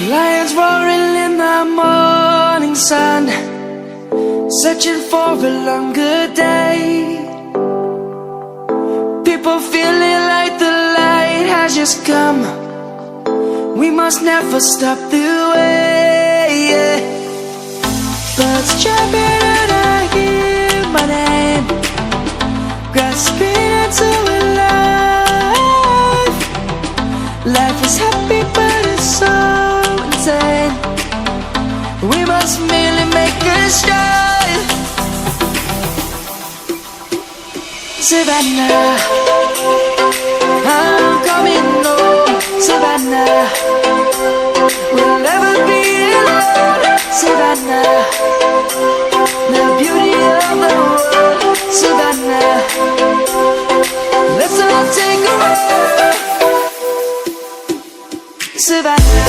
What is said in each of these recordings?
Lions roaring in the morning sun, searching for a longer day. People feeling like the light has just come. We must never stop the way. Birds chirping and I hear my name, grasping into a life. Life is happy but it's so insane. We must merely make a start. Savannah, I'm coming home. Savannah, we'll never be alone. Savannah, the beauty of the world. Savannah, let's all take a ride. Savannah.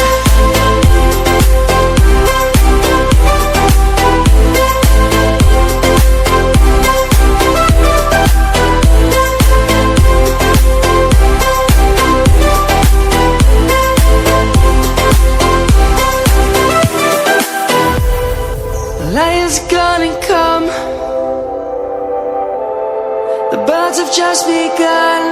Lion's gonna come. The birds have just begun.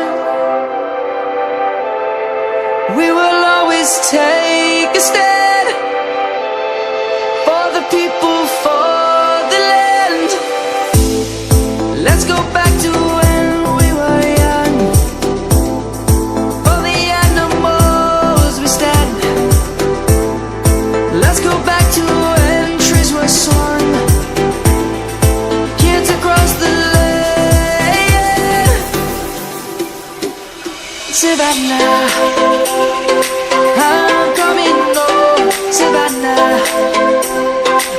We will always take a stand for the people, for the land. Let's go back to when we were young. For the animals we stand. Let's go back to when trees were swung. Kids across the land. Savannah, I'm coming home. Savannah,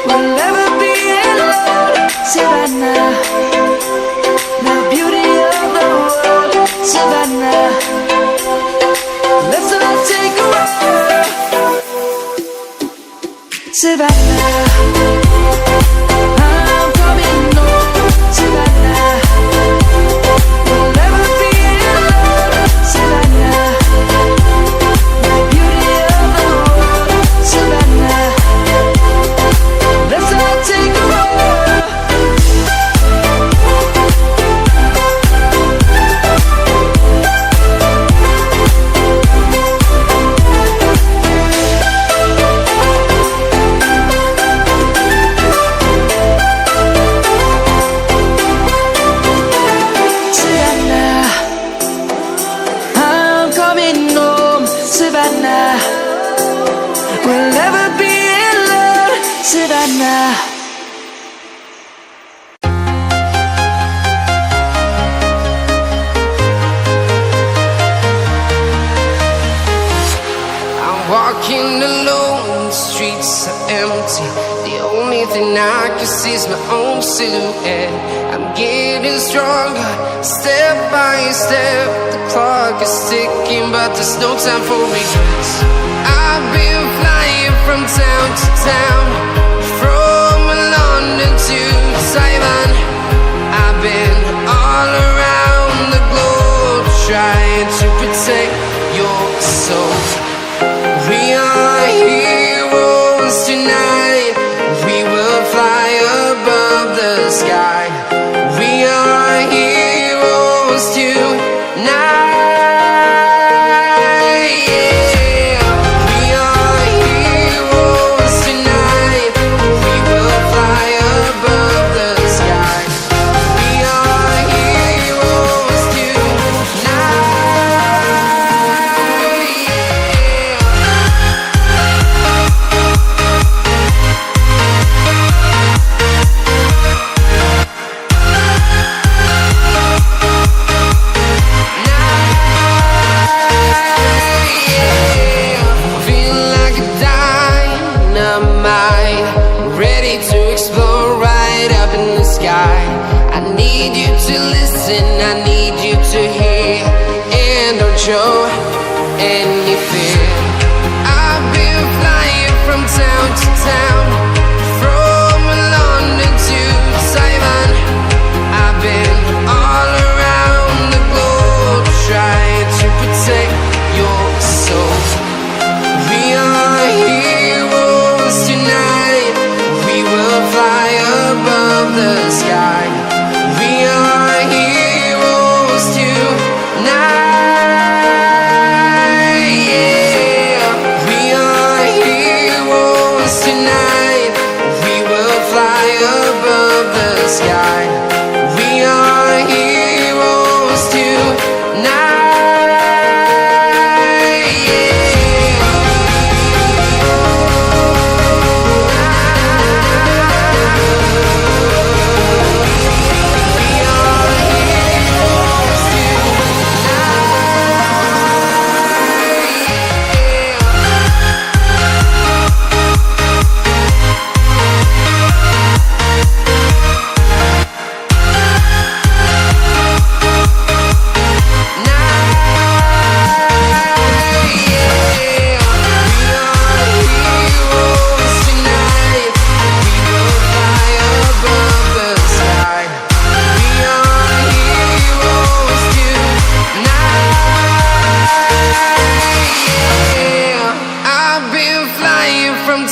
we'll never be alone. Savannah, the beauty of the world. Savannah, let's all take a ride. Savannah, I'm coming home. Savannah, we'll never be alone. Savannah, the beauty of the world. Savannah, let's all take a ride. Savannah, I'm coming home. Savannah, we'll never be alone. Savannah. I'm walking alone, the streets are empty. The only thing I can see is my own silhouette. I'm getting stronger, step by step. The clock is ticking, but there's no time for regrets. I've been flying from town to town, from London to Taiwan. I've been all around the globe, trying to protect your soul. We are heroes tonight. We will fly above the sky. We are heroes tonight. Yeah. We are heroes tonight. We will fly above the sky. We are heroes tonight. Feel like a dynamite, ready to explode right up in the sky. I need you to listen, I need you to hear, and don't show any fear. I've been flying from town to town, from London to Taiwan. I've been all around the globe, trying to protect your soul. We are here.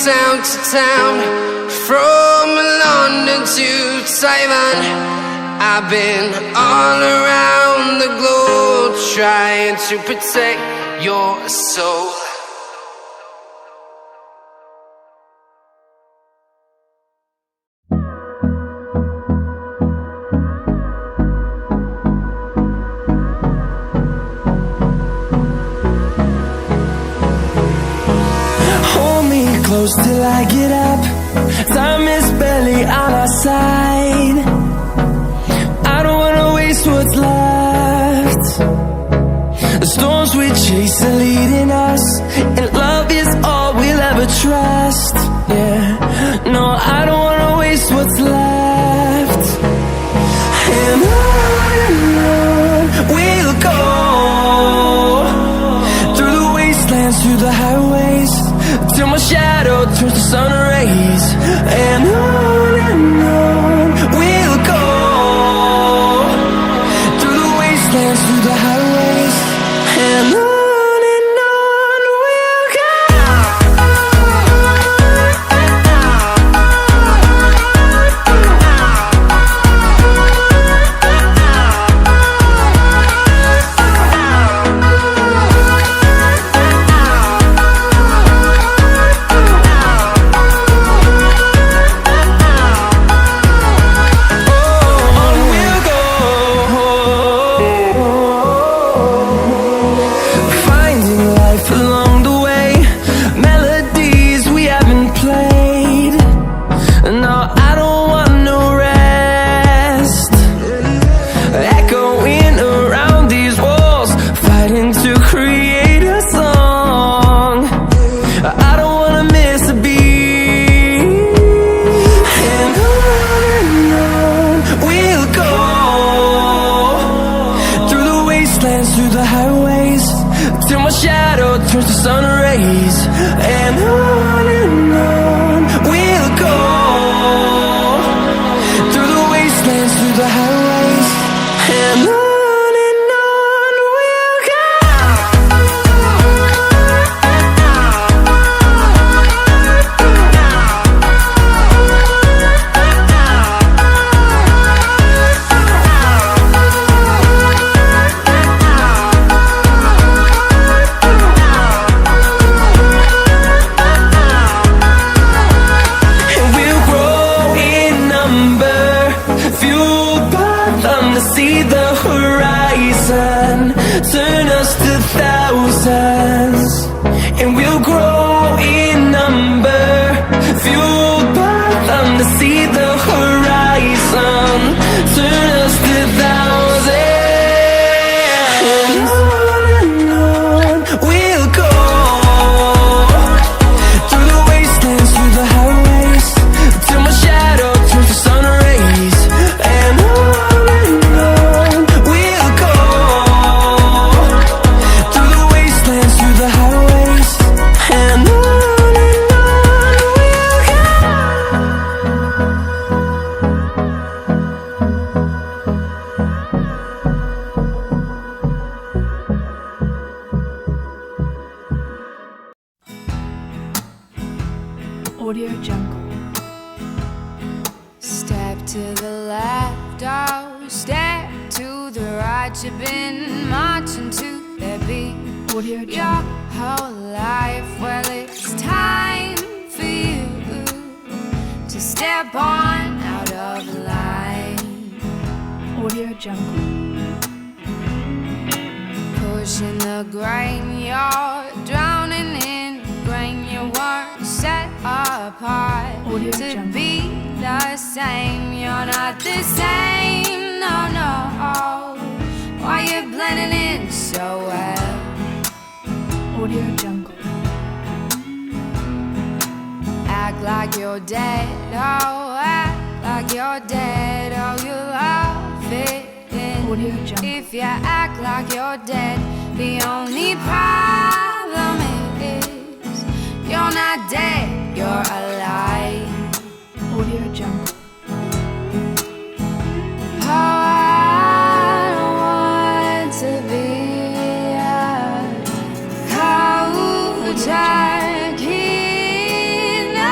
town to town, from London to Taiwan. I've been all around the globe trying to protect your soul. Close till I get up. Time is barely on our side. I don't wanna waste what's left. The storms we chase are leading us, and love is all we'll ever trust. Yeah, no, I don't wanna waste what's left. And on we'll go, through the wastelands, through the highways, till my shadow turns to sun rays. And on we'll go, through the wastelands, through the highways. And on we'll go. Through the highways, till my shadow turns to sun rays. And on we'll go, through the wastelands, through the highways. And on we'll go. See the horizon, turn us to thousands, and we'll grow in number, fueled by them to see the horizon, turn us to thousands. And on we'll go, through the wastelands, through the highways, till my shadow turns to sun rays. And Audio Jungle. Step to the left, oh, step to the right. You've been marching to the beat Audio your Jungle. whole life. Well, it's time for you to step on out of line. Audio Jungle. Pushing the grain, you're drowning in grain. You weren't set apart Audio to Jungle. be the same. You're not the same, no, no. Why you blending in so well? Audio Jungle. Act like you're dead, oh, act like you're dead, oh, you love it in. Audio Jungle. If you act like you're dead, the only problem is you're not dead, you're alive. Audio Jungle. Oh, I don't want to be a cold turkey. No,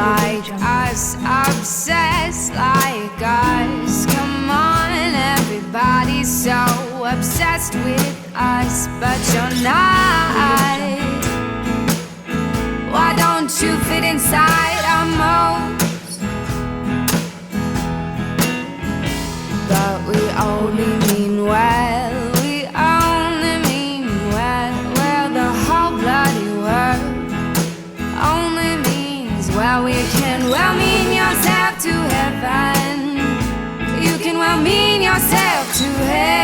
like us, obsessed like us. Come on, everybody's so obsessed with us, but you're not. Why don't you fit inside our molds? But we only mean well, we only mean well. Well, the whole bloody world only means well. We can well mean yourself to heaven, you can well mean yourself to hell.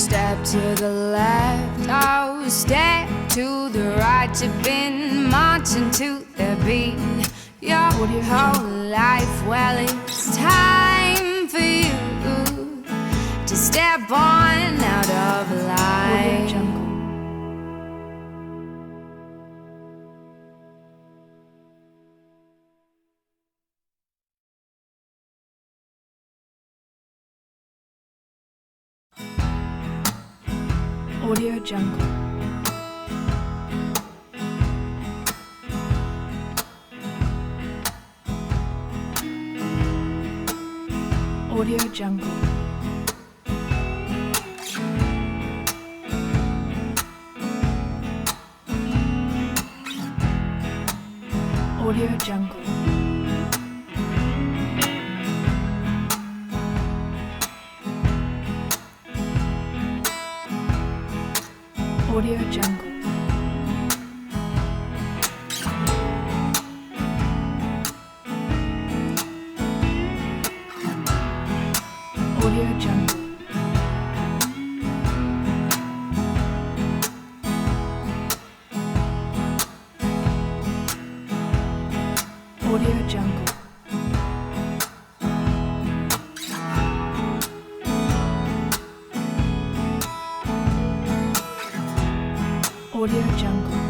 Step to the left, oh, step to the right. You've been marching to the beat your whole life. Well, it's time for you to step on out of line. Audio Jungle. Audio Jungle. Audio Jungle. Audio Jungle. Audio Jungle. Audio Jungle. Audio Jungle.